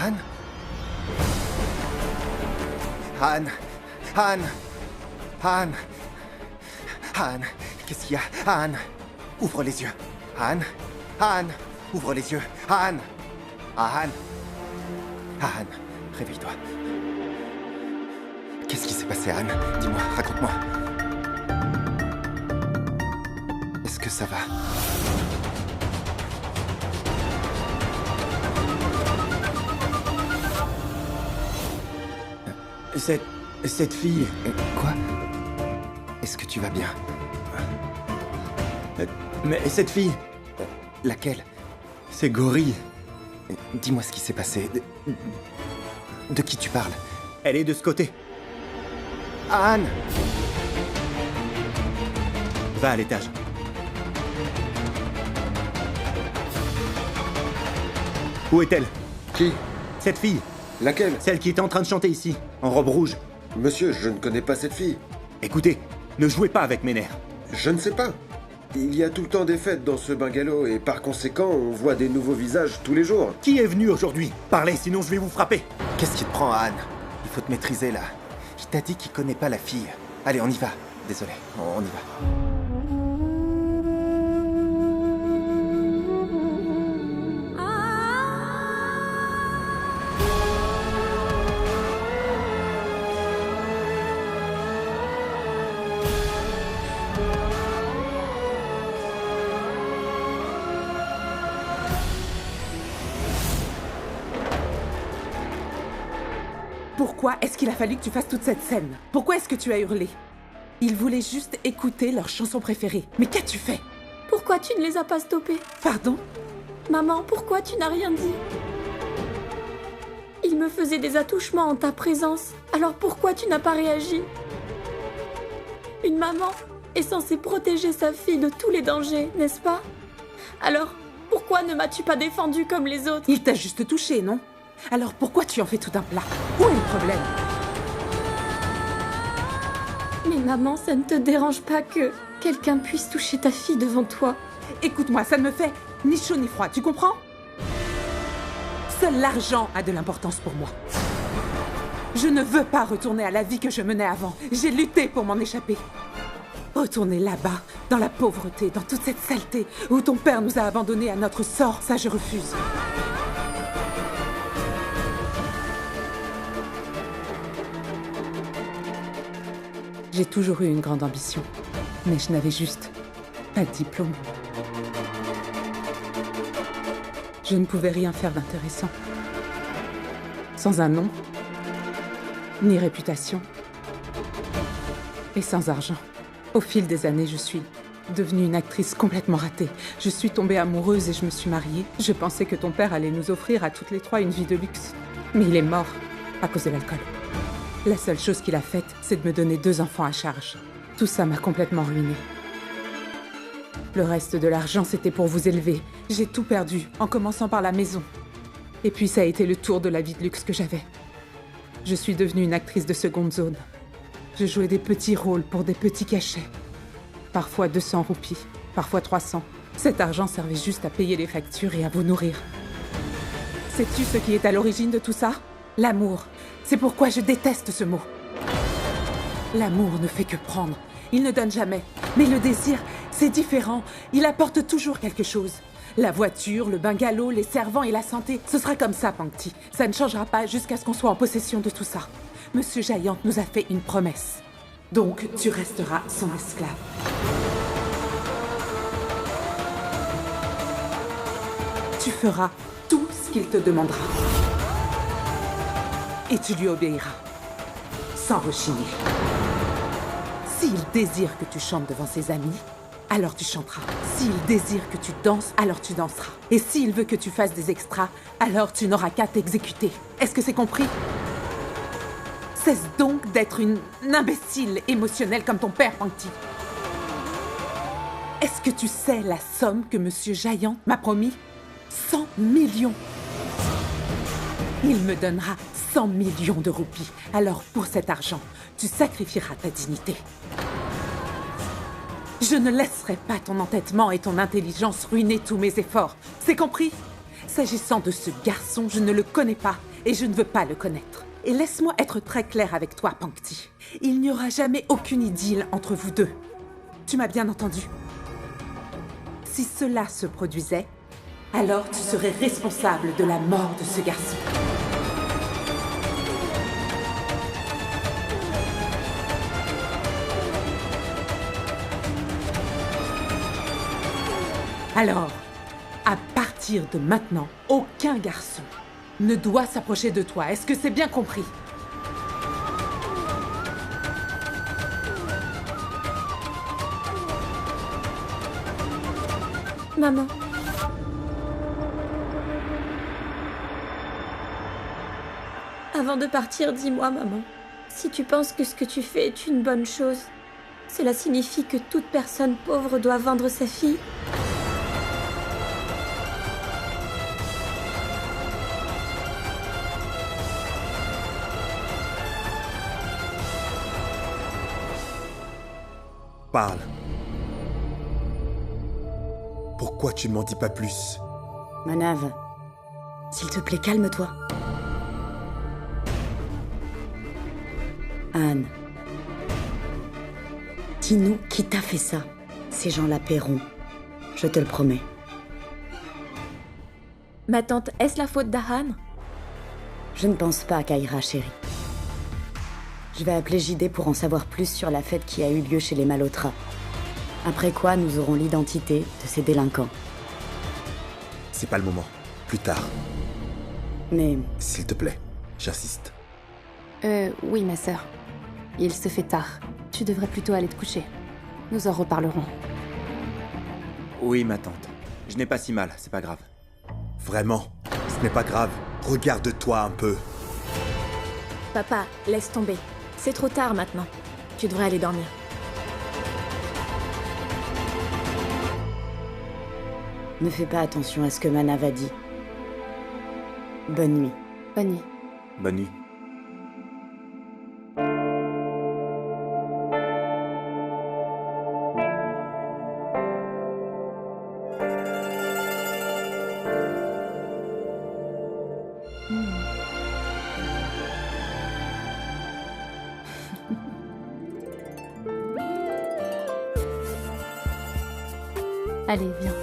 Anne? Anne? Anne? Anne? Anne? Qu'est-ce qu'il y a? Anne? Ouvre les yeux. Anne? Anne? Ouvre les yeux. Anne? Anne? Anne, réveille-toi. Qu'est-ce qui s'est passé, Anne? Dis-moi, raconte-moi. Est-ce que ça va? Cette fille... Quoi? Est-ce que tu vas bien? Mais cette fille... Laquelle? C'est Gorille. Dis-moi ce qui s'est passé. De qui tu parles? Elle est de ce côté. Anne! Va à l'étage. Où est-elle? Qui? Cette fille. Laquelle? Celle qui était en train de chanter ici, en robe rouge. Monsieur, je ne connais pas cette fille. Écoutez, ne jouez pas avec mes nerfs. Je ne sais pas. Il y a tout le temps des fêtes dans ce bungalow et par conséquent, on voit des nouveaux visages tous les jours. Qui est venu aujourd'hui? Parlez, sinon je vais vous frapper. Qu'est-ce qui te prend, Anne? Il faut te maîtriser, là. Il t'a dit qu'il connaît pas la fille. Allez, on y va. Désolé, on y va. Pourquoi est-ce qu'il a fallu que tu fasses toute cette scène? Pourquoi est-ce que tu as hurlé? Ils voulaient juste écouter leur chanson préférée. Mais qu'as-tu fait? Pourquoi tu ne les as pas stoppés? Pardon? Maman, pourquoi tu n'as rien dit? Il me faisait des attouchements en ta présence. Alors pourquoi tu n'as pas réagi? Une maman est censée protéger sa fille de tous les dangers, n'est-ce pas? Alors, pourquoi ne m'as-tu pas défendue comme les autres? Il t'a juste touché, non? Alors pourquoi tu en fais tout un plat? Où est le problème? Mais maman, ça ne te dérange pas que quelqu'un puisse toucher ta fille devant toi? Écoute-moi, ça ne me fait ni chaud ni froid, tu comprends? Seul l'argent a de l'importance pour moi. Je ne veux pas retourner à la vie que je menais avant. J'ai lutté pour m'en échapper. Retourner là-bas, dans la pauvreté, dans toute cette saleté, où ton père nous a abandonnés à notre sort, ça je refuse. J'ai toujours eu une grande ambition, mais je n'avais juste pas de diplôme. Je ne pouvais rien faire d'intéressant. Sans un nom, ni réputation, et sans argent. Au fil des années, je suis devenue une actrice complètement ratée. Je suis tombée amoureuse et je me suis mariée. Je pensais que ton père allait nous offrir à toutes les trois une vie de luxe. Mais il est mort à cause de l'alcool. La seule chose qu'il a faite, c'est de me donner 2 enfants à charge. Tout ça m'a complètement ruinée. Le reste de l'argent, c'était pour vous élever. J'ai tout perdu, en commençant par la maison. Et puis ça a été le tour de la vie de luxe que j'avais. Je suis devenue une actrice de seconde zone. Je jouais des petits rôles pour des petits cachets. Parfois 200 roupies, parfois 300. Cet argent servait juste à payer les factures et à vous nourrir. Sais-tu ce qui est à l'origine de tout ça? L'amour. C'est pourquoi je déteste ce mot. L'amour ne fait que prendre. Il ne donne jamais. Mais le désir, c'est différent. Il apporte toujours quelque chose. La voiture, le bungalow, les servants et la santé. Ce sera comme ça, Pankti. Ça ne changera pas jusqu'à ce qu'on soit en possession de tout ça. Monsieur Jayant nous a fait une promesse. Donc, tu resteras son esclave. Tu feras tout ce qu'il te demandera. Et tu lui obéiras, sans rechigner. S'il désire que tu chantes devant ses amis, alors tu chanteras. S'il désire que tu danses, alors tu danseras. Et s'il veut que tu fasses des extras, alors tu n'auras qu'à t'exécuter. Est-ce que c'est compris? Cesse donc d'être une imbécile émotionnelle comme ton père, Pankti. Est-ce que tu sais la somme que Monsieur Jayant m'a promis? 100 millions. Il me donnera 100 millions de roupies. Alors, pour cet argent, tu sacrifieras ta dignité. Je ne laisserai pas ton entêtement et ton intelligence ruiner tous mes efforts. C'est compris? S'agissant de ce garçon, je ne le connais pas. Et je ne veux pas le connaître. Et laisse-moi être très claire avec toi, Pankti. Il n'y aura jamais aucune idylle entre vous deux. Tu m'as bien entendu? Si cela se produisait, alors tu serais responsable de la mort de ce garçon. Alors, à partir de maintenant, aucun garçon ne doit s'approcher de toi. Est-ce que c'est bien compris? Maman. Avant de partir, dis-moi, maman, si tu penses que ce que tu fais est une bonne chose, cela signifie que toute personne pauvre doit vendre sa fille? Parle. Pourquoi tu ne m'en dis pas plus? Manav, s'il te plaît, calme-toi. Anne, dis-nous qui t'a fait ça. Ces gens-la paieront. Je te le promets. Ma tante, est-ce la faute d'Ahan? Je ne pense pas, Kaira, chérie. Je vais appeler JD pour en savoir plus sur la fête qui a eu lieu chez les Malhotra. Après quoi, nous aurons l'identité de ces délinquants. C'est pas le moment. Plus tard. Mais S'il te plaît, j'insiste. Oui, ma sœur. Il se fait tard. Tu devrais plutôt aller te coucher. Nous en reparlerons. Oui, ma tante. Je n'ai pas si mal, c'est pas grave. Vraiment, ce n'est pas grave. Regarde-toi un peu. Papa, laisse tomber. C'est trop tard maintenant. Tu devrais aller dormir. ne fais pas attention à ce que Manav a dit. Bonne nuit. Bonne nuit. Bonne nuit. Allez, viens.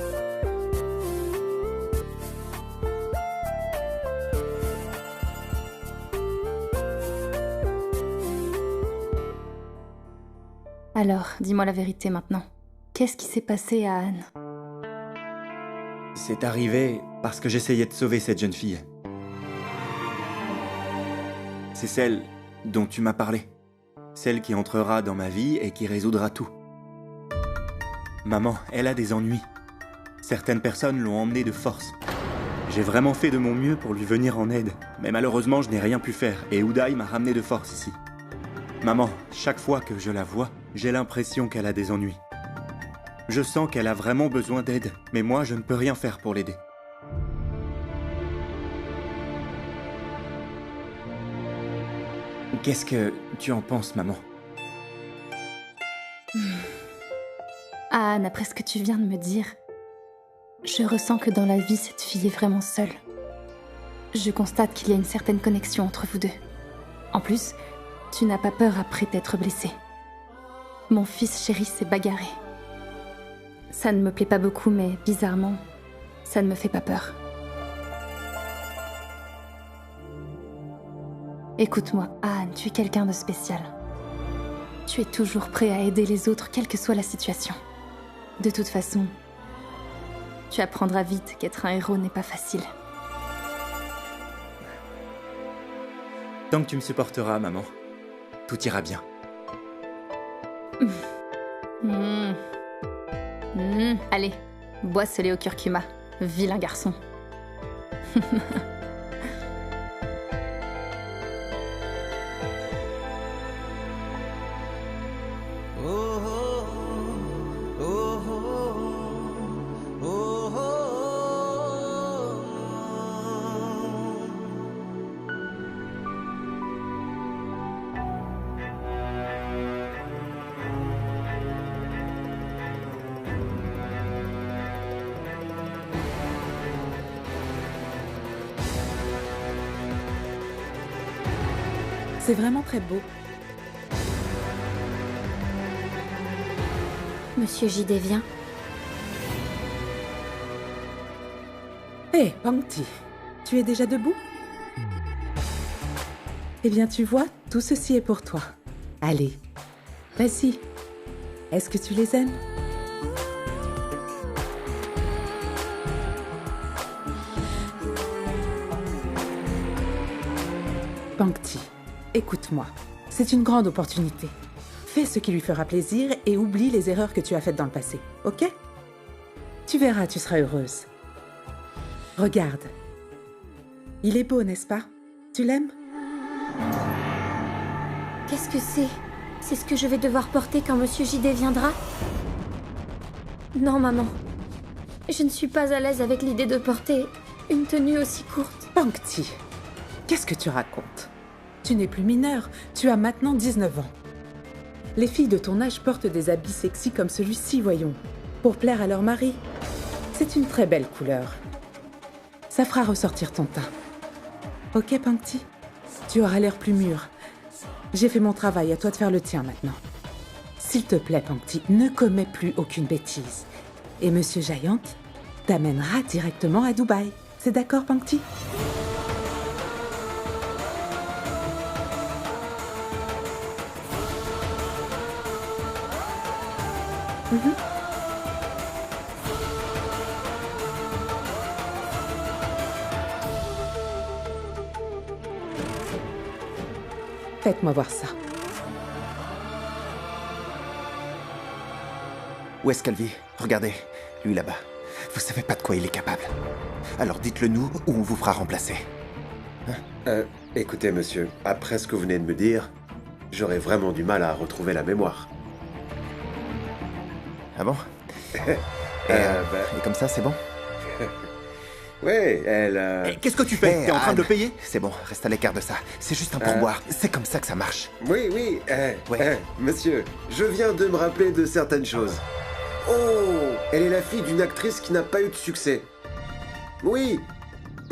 Alors, dis-moi la vérité maintenant. Qu'est-ce qui s'est passé à Anne? C'est arrivé parce que j'essayais de sauver cette jeune fille. C'est celle dont tu m'as parlé. Celle qui entrera dans ma vie et qui résoudra tout. Maman, elle a des ennuis. Certaines personnes l'ont emmenée de force. J'ai vraiment fait de mon mieux pour lui venir en aide, mais malheureusement je n'ai rien pu faire et Uday m'a ramené de force ici. Maman, chaque fois que je la vois, j'ai l'impression qu'elle a des ennuis. Je sens qu'elle a vraiment besoin d'aide, mais moi je ne peux rien faire pour l'aider. Qu'est-ce que tu en penses, maman? Anne, après ce que tu viens de me dire, je ressens que dans la vie, cette fille est vraiment seule. Je constate qu'il y a une certaine connexion entre vous deux. En plus, tu n'as pas peur après t'être blessée. Mon fils chéri s'est bagarré. Ça ne me plaît pas beaucoup, mais bizarrement, ça ne me fait pas peur. Écoute-moi, Anne, tu es quelqu'un de spécial. Tu es toujours prêt à aider les autres, quelle que soit la situation. De toute façon, tu apprendras vite qu'être un héros n'est pas facile. Tant que tu me supporteras, maman, tout ira bien. Allez, bois ce lait au curcuma, vilain garçon. C'est vraiment très beau. Monsieur JD vient. Hé, Pangti, tu es déjà debout? Eh bien, tu vois, tout ceci est pour toi. Allez, vas-y. Est-ce que tu les aimes? Pangti, écoute-moi. C'est une grande opportunité. Fais ce qui lui fera plaisir et oublie les erreurs que tu as faites dans le passé, ok? Tu verras, tu seras heureuse. Regarde. Il est beau, n'est-ce pas? Tu l'aimes? Qu'est-ce que c'est? C'est ce que je vais devoir porter quand Monsieur JD viendra? Non, maman. Je ne suis pas à l'aise avec l'idée de porter une tenue aussi courte. Pangti, qu'est-ce que tu racontes? Tu n'es plus mineure, tu as maintenant 19 ans. Les filles de ton âge portent des habits sexy comme celui-ci, voyons, pour plaire à leur mari. C'est une très belle couleur. Ça fera ressortir ton teint. Ok, Pangti? Tu auras l'air plus mûr. J'ai fait mon travail, à toi de faire le tien maintenant. S'il te plaît, Pangti, ne commets plus aucune bêtise. Et Monsieur Giant t'amènera directement à Dubaï. C'est d'accord, Pangti? Faites-moi voir ça. Où est-ce qu'elle vit? Regardez, lui là-bas. Vous savez pas de quoi il est capable. Alors dites-le nous ou on vous fera remplacer. Écoutez, monsieur, après ce que vous venez de me dire, j'aurais vraiment du mal à retrouver la mémoire. Ah bon? Bah, Et comme ça, c'est bon? ouais, elle... Eh, qu'est-ce que tu fais? T'es en train de le payer? C'est bon, reste à l'écart de ça. C'est juste un pourboire. C'est comme ça que ça marche. Oui, Ouais. monsieur, je viens de me rappeler de certaines choses. Oh, elle est la fille d'une actrice qui n'a pas eu de succès. Oui,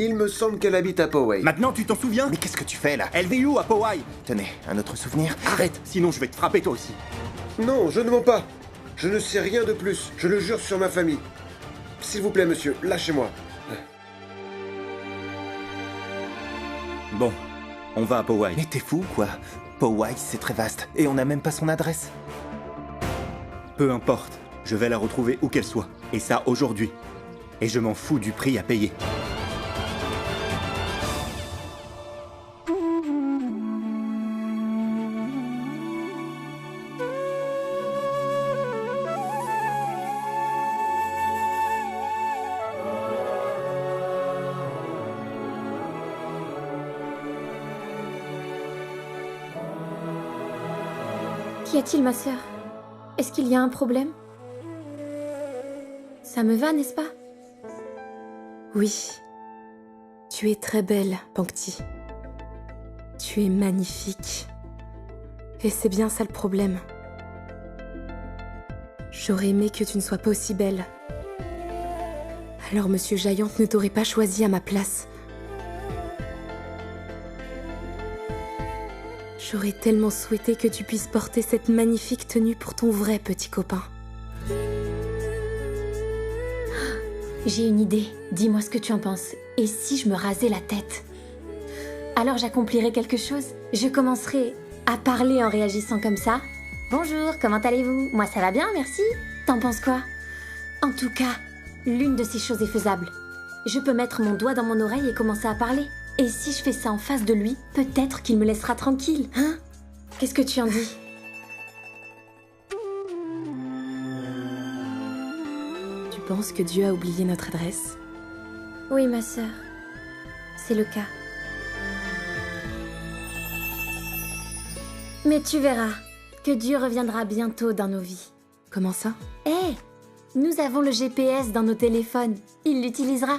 il me semble qu'elle habite à Poway. Maintenant, tu t'en souviens? Mais qu'est-ce que tu fais là? Elle vit où à Poway? Tenez, un autre souvenir? Arrête, sinon je vais te frapper toi aussi. Non, je ne mens pas. Je ne sais rien de plus, je le jure sur ma famille. S'il vous plaît, monsieur, lâchez-moi. Bon, on va à Poway. Mais t'es fou, quoi? Poway, c'est très vaste. Et on n'a même pas son adresse. Peu importe, je vais la retrouver où qu'elle soit. Et ça aujourd'hui. Et je m'en fous du prix à payer. Qu'y a-t-il, ma sœur? Est-ce qu'il y a un problème? Ça me va, n'est-ce pas? Oui. Tu es très belle, Pangti. Tu es magnifique. Et c'est bien ça le problème. J'aurais aimé que tu ne sois pas aussi belle. Alors Monsieur Giant ne t'aurait pas choisi à ma place. J'aurais tellement souhaité que tu puisses porter cette magnifique tenue pour ton vrai petit copain. J'ai une idée. Dis-moi ce que tu en penses. Et si je me rasais la tête? Alors j'accomplirais quelque chose. Je commencerai à parler en réagissant comme ça. Bonjour, comment allez-vous? Moi ça va bien, merci. T'en penses quoi? En tout cas, l'une de ces choses est faisable. Je peux mettre mon doigt dans mon oreille et commencer à parler. Et si je fais ça en face de lui, peut-être qu'il me laissera tranquille, hein? Qu'est-ce que tu en dis? Tu penses que Dieu a oublié notre adresse? Oui, ma sœur. C'est le cas. Mais tu verras que Dieu reviendra bientôt dans nos vies. Comment ça? Hé, nous avons le GPS dans nos téléphones. Il l'utilisera.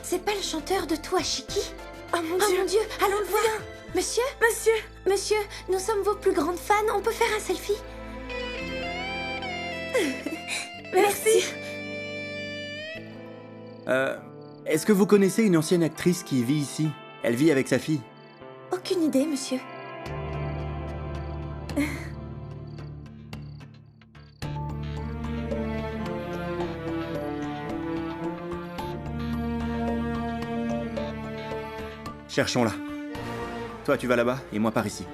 C'est pas le chanteur de Toi, Shiki? Oh mon Oh Dieu! mon Dieu, allons le voir. Monsieur? Monsieur! Monsieur, nous sommes vos plus grandes fans. On peut faire un selfie? Merci! Est-ce que vous connaissez une ancienne actrice qui vit ici? Elle vit avec sa fille. Aucune idée, monsieur. Cherchons-la. Toi, tu vas là-bas, et moi par ici.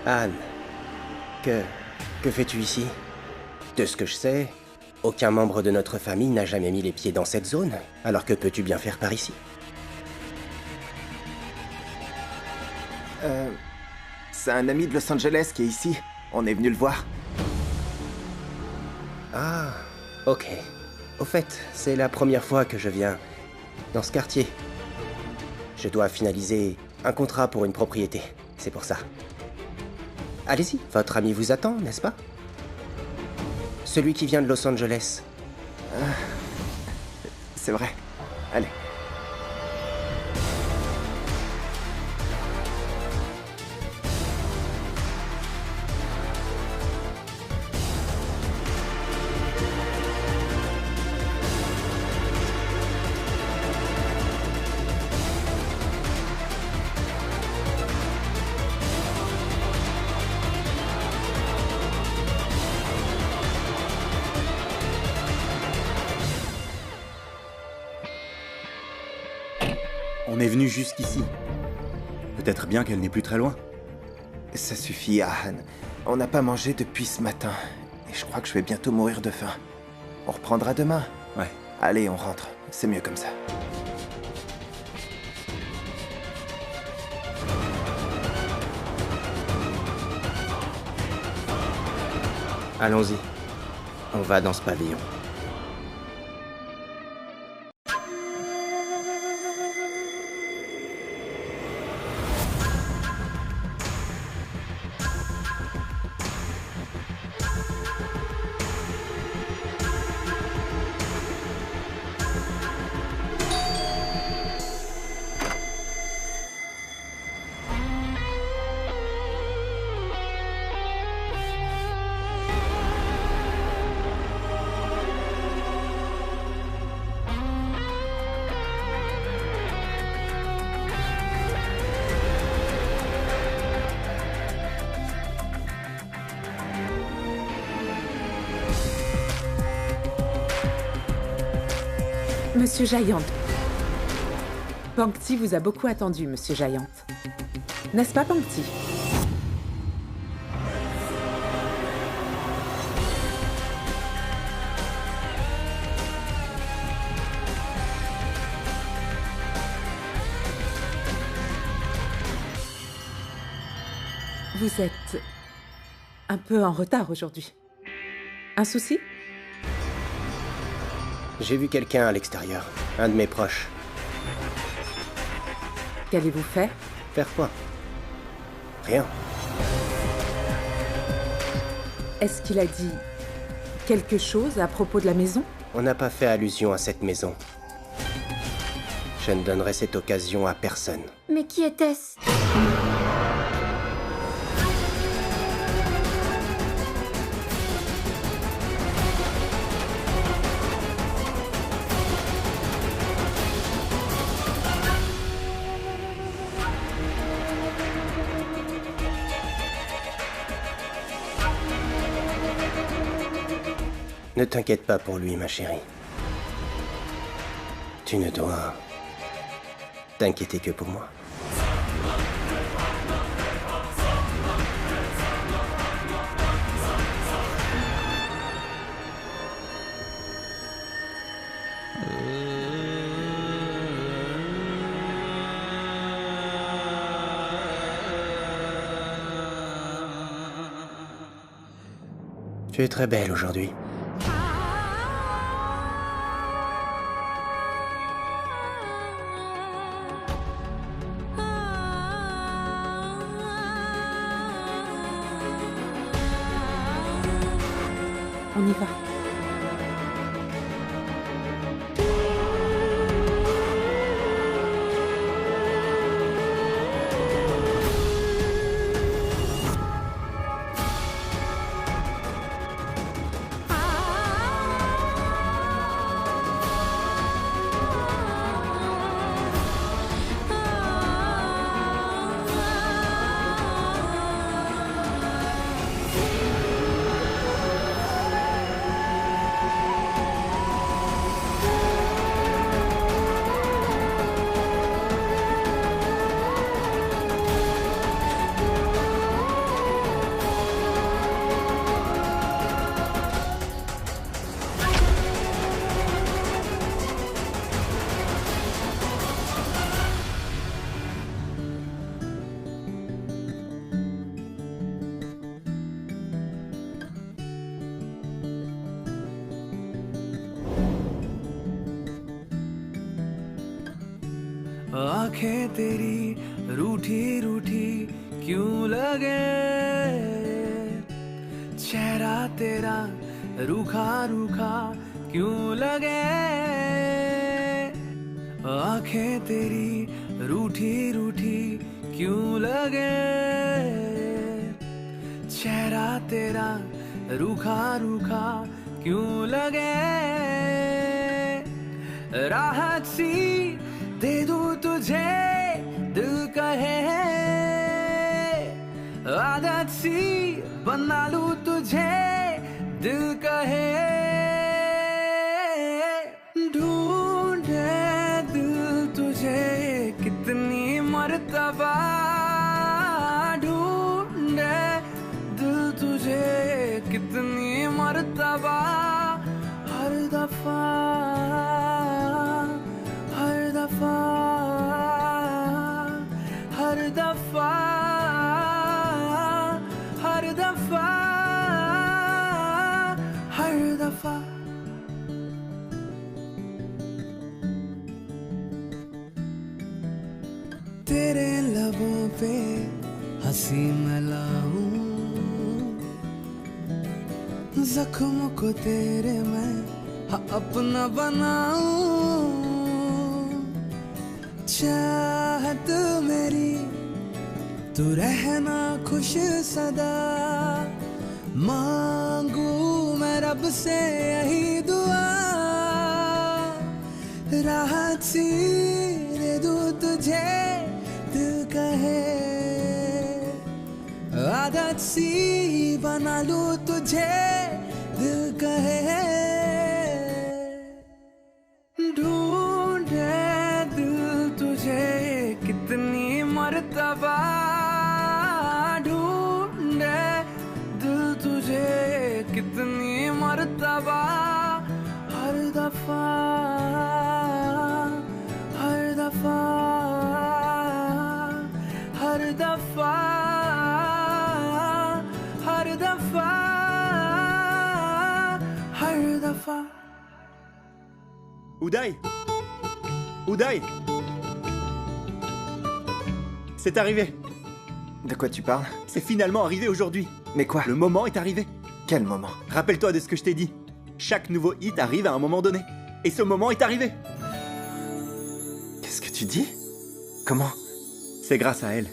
Anne, que fais-tu ici? De ce que je sais, aucun membre de notre famille n'a jamais mis les pieds dans cette zone. Alors que peux-tu bien faire par ici? C'est un ami de Los Angeles qui est ici. On est venu le voir. Ah, ok. Au fait, c'est la première fois que je viens dans ce quartier. Je dois finaliser un contrat pour une propriété. C'est pour ça. Allez-y, votre ami vous attend, n'est-ce pas? Celui qui vient de Los Angeles. C'est vrai. Allez. On est venu jusqu'ici. Peut-être bien qu'elle n'est plus très loin. Ça suffit, Anne. On n'a pas mangé depuis ce matin. Et je crois que je vais bientôt mourir de faim. On reprendra demain. Ouais. Allez, on rentre. C'est mieux comme ça. Allons-y. On va dans ce pavillon. Monsieur Giant. Pankti vous a beaucoup attendu, Monsieur Giant. N'est-ce pas, Pankti? Vous êtes un peu en retard aujourd'hui. Un souci? J'ai vu quelqu'un à l'extérieur. Un de mes proches. Qu'avez-vous fait? Faire quoi? Rien. Est-ce qu'il a dit quelque chose à propos de la maison? On n'a pas fait allusion à cette maison. Je ne donnerai cette occasion à personne. Mais qui était-ce? Ne t'inquiète pas pour lui, ma chérie. Tu ne dois t'inquiéter que pour moi. Tu es très belle aujourd'hui. On y va. आंखें तेरी रूठी रूठी क्यों लगे, चेहरा तेरा रूखा रूखा क्यों लगे। आंखें तेरी रूठी रूठी क्यों लगे, चेहरा तेरा रूखा रूखा क्यों लगे। राहत सी दे दूं तुझे दिल कहे, आदत सी बना लूं तुझे दिल कहे। ढूंढे दिल तुझे कितनी मर्तबा, ढूंढे दिल तुझे कितनी मर्तबा। हर दफा हर दफा हर दफा हर दफा हर दफा। तेरे लबों पे हंसी मैं लाऊं, जख्म को तेरे मैं अपना बनाऊं। चाहत मेरी तू रहना खुश सदा, मांगू मैं रब से यही दुआ। राहत सी दे दूं तुझे दिल कहे, आदत सी बना लूं तुझे दिल कहे। ढूंढे दिल तुझे कितनी मर्तबा, ढूंढे दिल तुझे कितनी मर्तबा। हर दफा हर दफा हर दफा हर दफा हर दफा। Uday! Uday! C'est arrivé! De quoi tu parles? C'est finalement arrivé aujourd'hui! Mais quoi? Le moment est arrivé! Quel moment? Rappelle-toi de ce que je t'ai dit. Chaque nouveau hit arrive à un moment donné. Et ce moment est arrivé! Qu'est-ce que tu dis? Comment? C'est grâce à elle.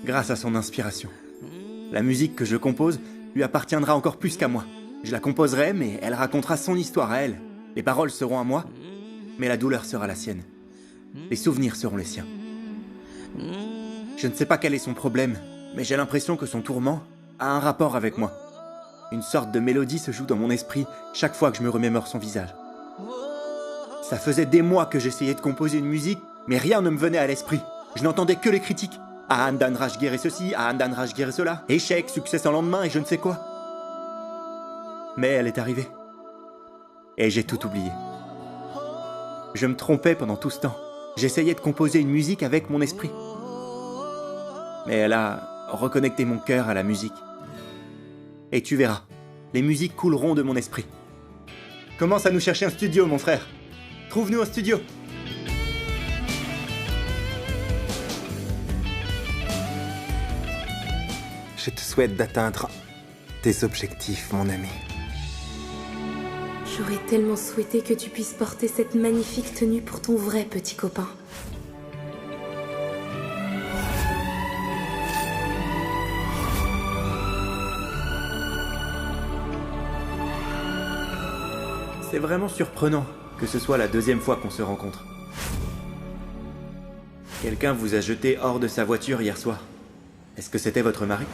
Grâce à son inspiration. La musique que je compose lui appartiendra encore plus qu'à moi. Je la composerai, mais elle racontera son histoire à elle. Les paroles seront à moi, mais la douleur sera la sienne. Les souvenirs seront les siens. Je ne sais pas quel est son problème, mais j'ai l'impression que son tourment a un rapport avec moi. Une sorte de mélodie se joue dans mon esprit chaque fois que je me remémore son visage. Ça faisait des mois que j'essayais de composer une musique, mais rien ne me venait à l'esprit. Je n'entendais que les critiques. Ahan Dan Rajgir et ceci, Ahan Dan Rajgir et cela. Échec, succès sans lendemain et je ne sais quoi. Mais elle est arrivée. Et j'ai tout oublié. Je me trompais pendant tout ce temps. J'essayais de composer une musique avec mon esprit. Mais elle a reconnecté mon cœur à la musique. Et tu verras, les musiques couleront de mon esprit. Commence à nous chercher un studio, mon frère. Trouve-nous un studio. Je te souhaite d'atteindre tes objectifs, mon ami. J'aurais tellement souhaité que tu puisses porter cette magnifique tenue pour ton vrai petit copain. C'est vraiment surprenant que ce soit la deuxième fois qu'on se rencontre. Quelqu'un vous a jeté hors de sa voiture hier soir. Est-ce que c'était votre mari ?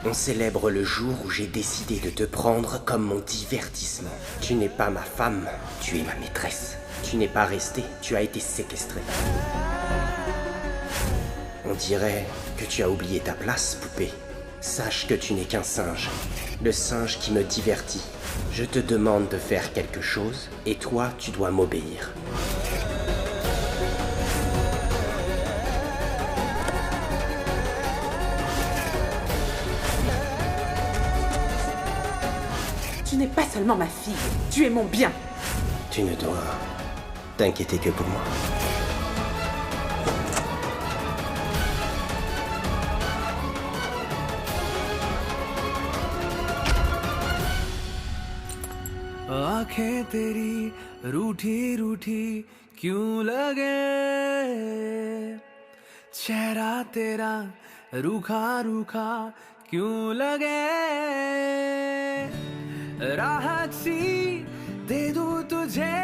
On célèbre le jour où j'ai décidé de te prendre comme mon divertissement. Tu n'es pas ma femme, tu es ma maîtresse. Tu n'es pas resté, tu as été séquestré. On dirait que tu as oublié ta place, poupée. Sache que tu n'es qu'un singe. Le singe qui me divertit. Je te demande de faire quelque chose, et toi, tu dois m'obéir. Tu n'es pas seulement ma fille, tu es mon bien. Tu ne dois t'inquiéter que pour moi. आंखें तेरी रूठी रूठी क्यों लगे, चेहरा तेरा रूखा रूखा क्यों लगे, राहत सी दे दूं तुझे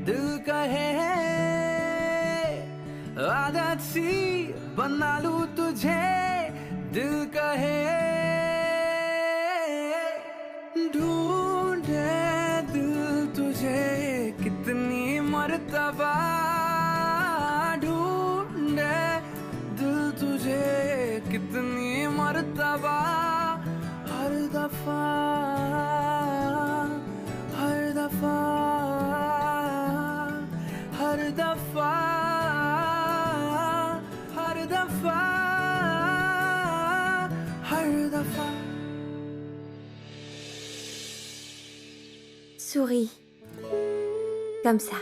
दिल कहे, आदत सी बना लूं तुझे दिल कहे, ढूंढे दिल तुझे कितनी मर्तबा, ढूंढे दिल तुझे कितनी मर्तबा, हर दफा हर दफा हर दफा हर दफा हर दफा। Souris. Comme ça.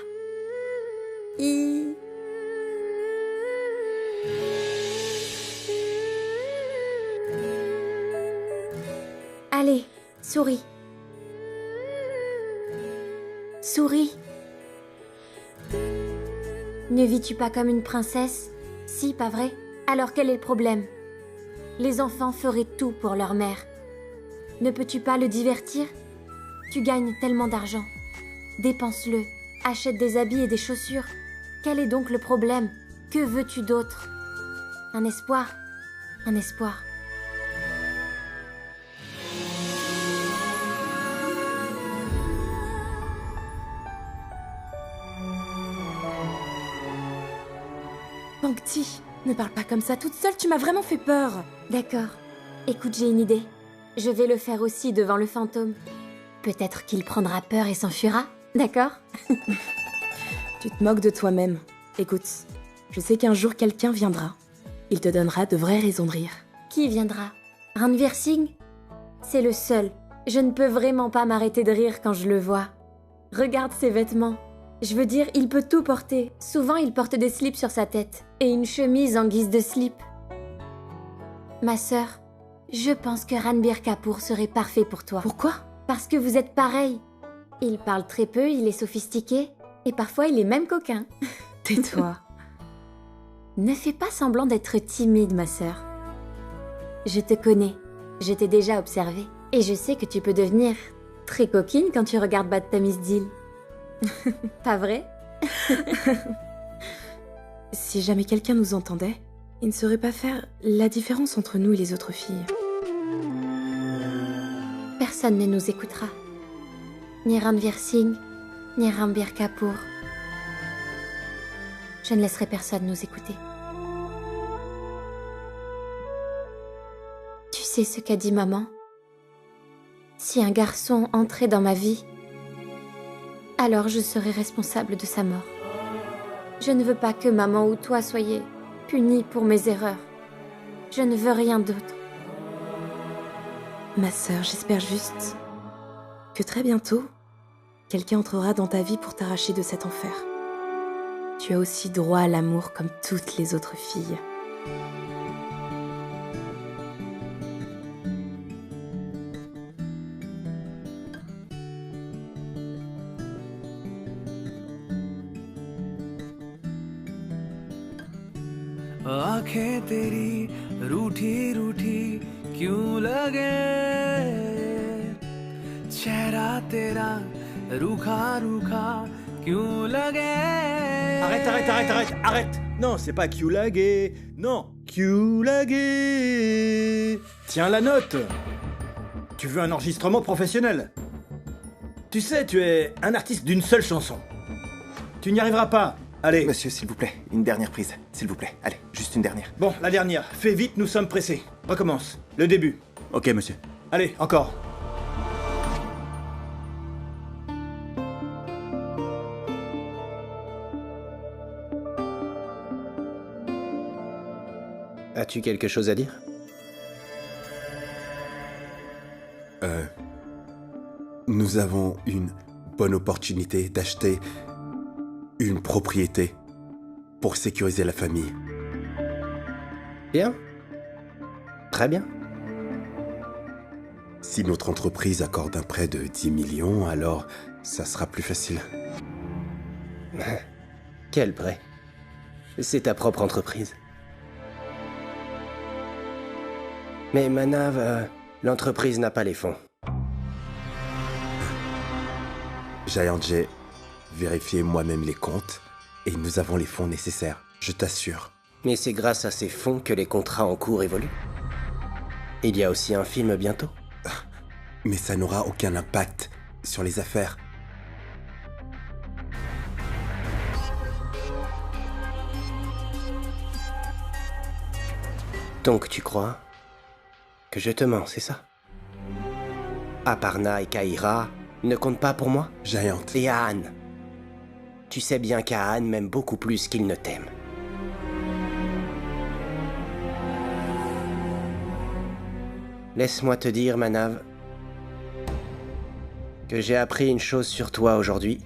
I. Allez, souris. Souris. Ne vis-tu pas comme une princesse? Si, pas vrai? Alors quel est le problème? Les enfants feraient tout pour leur mère. Ne peux-tu pas le divertir? Tu gagnes tellement d'argent. Dépense-le. Achète des habits et des chaussures. Quel est donc le problème? Que veux-tu d'autre? Un espoir. Un espoir. Pankti, ne parle pas comme ça toute seule, tu m'as vraiment fait peur. D'accord. Écoute, j'ai une idée. Je vais le faire aussi devant le fantôme. Peut-être qu'il prendra peur et s'enfuira. D'accord? Tu te moques de toi-même. Écoute, je sais qu'un jour quelqu'un viendra. Il te donnera de vraies raisons de rire. Qui viendra? Ranveer Singh? C'est le seul. Je ne peux vraiment pas m'arrêter de rire quand je le vois. Regarde ses vêtements. Je veux dire, il peut tout porter. Souvent, il porte des slips sur sa tête. Et une chemise en guise de slip. Ma sœur, je pense que Ranbir Kapoor serait parfait pour toi. Pourquoi? Parce que vous êtes pareils. Il parle très peu, il est sophistiqué. Et parfois, il est même coquin. Tais-toi. Ne fais pas semblant d'être timide, ma sœur. Je te connais. Je t'ai déjà observé. Et je sais que tu peux devenir très coquine quand tu regardes Bad Tamis Deal. Pas vrai? Si jamais quelqu'un nous entendait, il ne saurait pas faire la différence entre nous et les autres filles. Personne ne nous écoutera. Ni Ranveer Singh, ni Ranbir Kapoor. Je ne laisserai personne nous écouter. Tu sais ce qu'a dit maman? Si un garçon entrait dans ma vie, alors je serai responsable de sa mort. Je ne veux pas que maman ou toi soyez punis pour mes erreurs. Je ne veux rien d'autre. Ma sœur, j'espère juste que très bientôt, quelqu'un entrera dans ta vie pour t'arracher de cet enfer. Tu as aussi droit à l'amour comme toutes les autres filles. आंखें तेरी रूठी रूठी क्यों लगे, चेहरा तेरा रूखा रूखा क्यों लगे. Arrête. Non, c'est pas Kyulage. Non, Kyulage. Tiens la note. Tu veux un enregistrement professionnel? Tu sais, tu es un artiste d'une seule chanson. Tu n'y arriveras pas. Allez. Monsieur, s'il vous plaît, une dernière prise. S'il vous plaît, allez, juste une dernière. Bon, la dernière. Fais vite, nous sommes pressés. Recommence. Le début. Ok, monsieur. Allez, encore. As-tu quelque chose à dire? Nous avons une bonne opportunité d'acheter une propriété pour sécuriser la famille. Bien. Très bien. Si notre entreprise accorde un prêt de 10 millions, alors ça sera plus facile. Quel prêt? C'est ta propre entreprise. Mais Manav, l'entreprise n'a pas les fonds. Giant, j'ai vérifié moi-même les comptes et nous avons les fonds nécessaires, je t'assure. Mais c'est grâce à ces fonds que les contrats en cours évoluent. Il y a aussi un film bientôt. Mais ça n'aura aucun impact sur les affaires. Donc tu crois que je te mens, c'est ça? Aparna et Kaira ne comptent pas pour moi? Giant. Et Ahan. Tu sais bien qu'Ahan m'aime beaucoup plus qu'il ne t'aime. Laisse-moi te dire, Manav, que j'ai appris une chose sur toi aujourd'hui.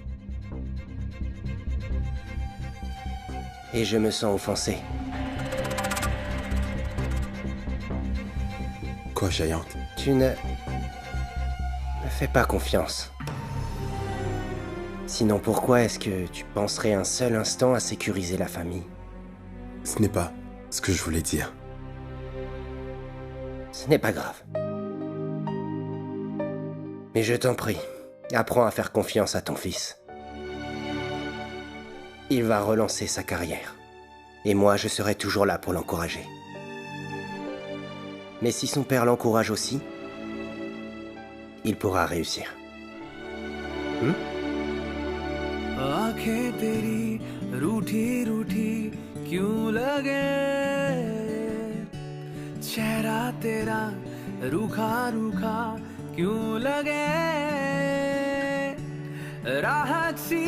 Et je me sens offensé. Quoi, Giant? Tu ne me fais pas confiance. Sinon, pourquoi est-ce que tu penserais un seul instant à sécuriser la famille? Ce n'est pas ce que je voulais dire. Ce n'est pas grave. Mais je t'en prie, apprends à faire confiance à ton fils. Il va relancer sa carrière. Et moi, je serai toujours là pour l'encourager. Mais si son père l'encourage aussi, il pourra réussir. आंखें तेरी रूठी रूठी क्यों लगे, चेहरा तेरा रूखा रूखा क्यों लगे, राहत सी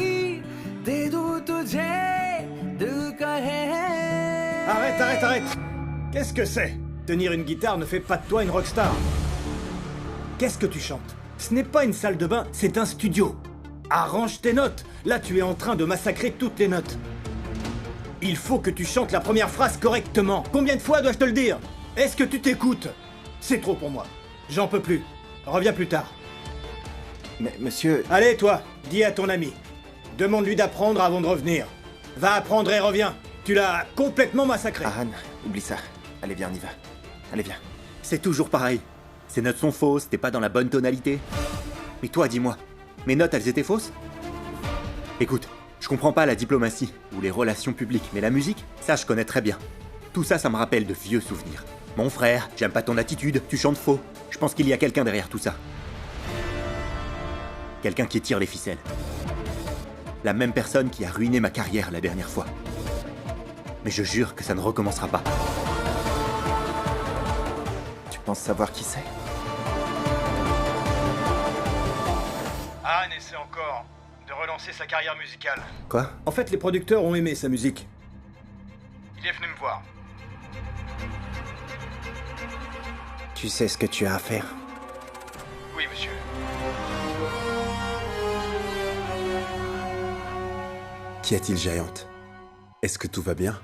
दे दूं तुझे दिल कहे. Arrête. Qu'est-ce que c'est? Tenir une guitare ne fait pas de toi une rockstar. Qu'est-ce que tu chantes? Ce n'est pas une salle de bain, c'est un studio. Arrange tes notes. Là, tu es en train de massacrer toutes les notes. Il faut que tu chantes la première phrase correctement. Combien de fois dois-je te le dire? Est-ce que tu t'écoutes? C'est trop pour moi. J'en peux plus. Reviens plus tard. Mais monsieur... Allez, toi, dis à ton ami. Demande-lui d'apprendre avant de revenir. Va apprendre et reviens. Tu l'as complètement massacré. Ahan, oublie ça. Allez, viens, on y va. Allez, viens. C'est toujours pareil. Ces notes sont fausses, t'es pas dans la bonne tonalité. Mais toi, dis-moi, mes notes, elles étaient fausses? Écoute, je comprends pas la diplomatie ou les relations publiques, mais la musique, ça je connais très bien. Tout ça, ça me rappelle de vieux souvenirs. Mon frère, j'aime pas ton attitude, tu chantes faux. Je pense qu'il y a quelqu'un derrière tout ça. Quelqu'un qui tire les ficelles. La même personne qui a ruiné ma carrière la dernière fois. Mais je jure que ça ne recommencera pas. Tu penses savoir qui c'est? Anne essaie encore. de relancer sa carrière musicale. Quoi? En fait, les producteurs ont aimé sa musique. Il est venu me voir. Tu sais ce que tu as à faire. Oui, monsieur. Qu'y a-t-il, Giant? Est-ce que tout va bien?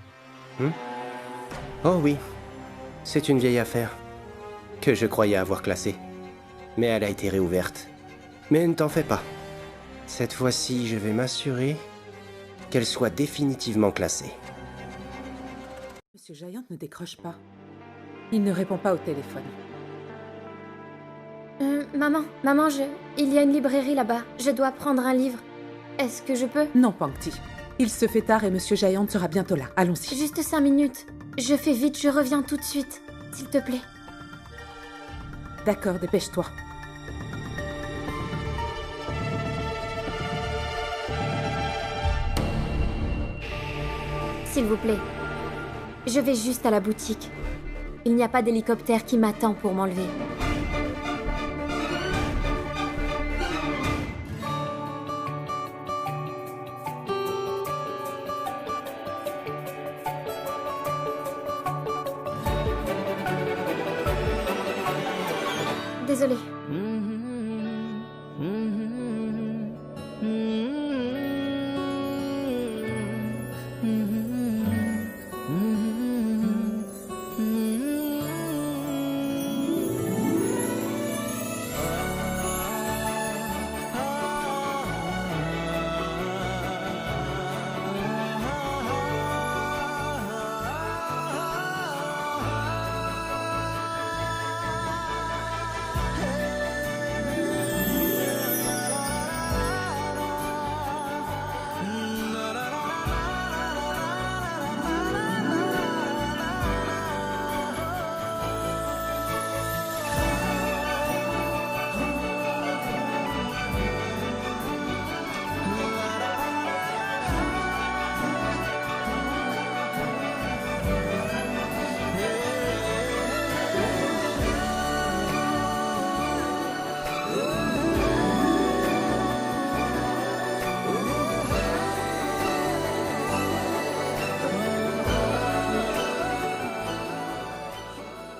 Oh oui, c'est une vieille affaire que je croyais avoir classée. Mais elle a été réouverte. Mais ne t'en fais pas. Cette fois-ci, je vais m'assurer qu'elle soit définitivement classée. Monsieur Giant ne décroche pas. Il ne répond pas au téléphone. Maman, il y a une librairie là-bas. Je dois prendre un livre. Est-ce que je peux? Non, Pankti. Il se fait tard et Monsieur Giant sera bientôt là. Allons-y. Juste 5 minutes. Je fais vite, je reviens tout de suite. S'il te plaît. D'accord, dépêche-toi. S'il vous plaît. Je vais juste à la boutique. Il n'y a pas d'hélicoptère qui m'attend pour m'enlever. Désolée.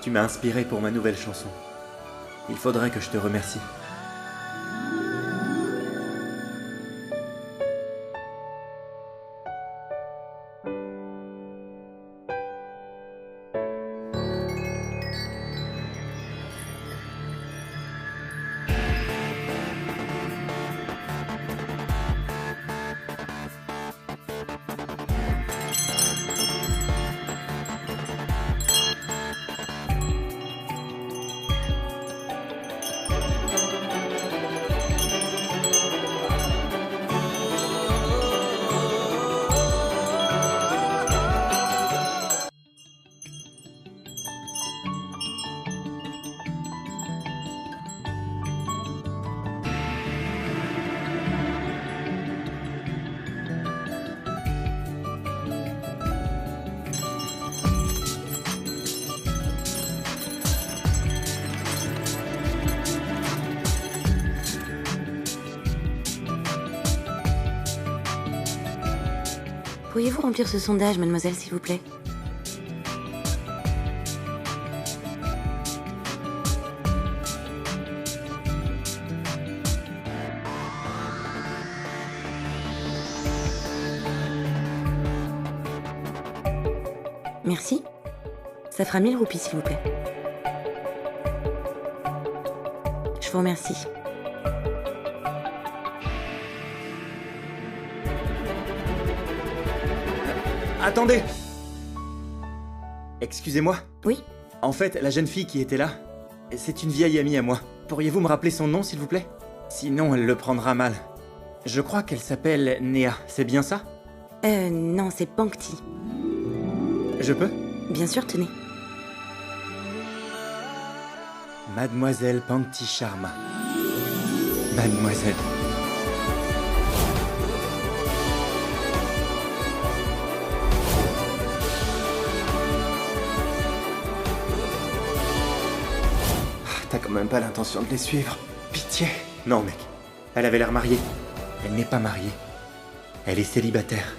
Tu m'as inspiré pour ma nouvelle chanson. Il faudrait que je te remercie. Pourriez-vous remplir ce sondage, mademoiselle, s'il vous plaît? Merci. Ça fera 1000 roupies, s'il vous plaît. Je vous remercie. Attendez! Excusez-moi. Oui? En fait, la jeune fille qui était là, c'est une vieille amie à moi. Pourriez-vous me rappeler son nom, s'il vous plaît? Sinon, elle le prendra mal. Je crois qu'elle s'appelle Néa, c'est bien ça? Non, c'est Pankti. Je peux? Bien sûr, tenez. Mademoiselle Pankti Sharma. Mademoiselle. T'as quand même pas l'intention de les suivre. Pitié. Non, mec. Elle avait l'air mariée. Elle n'est pas mariée. Elle est célibataire.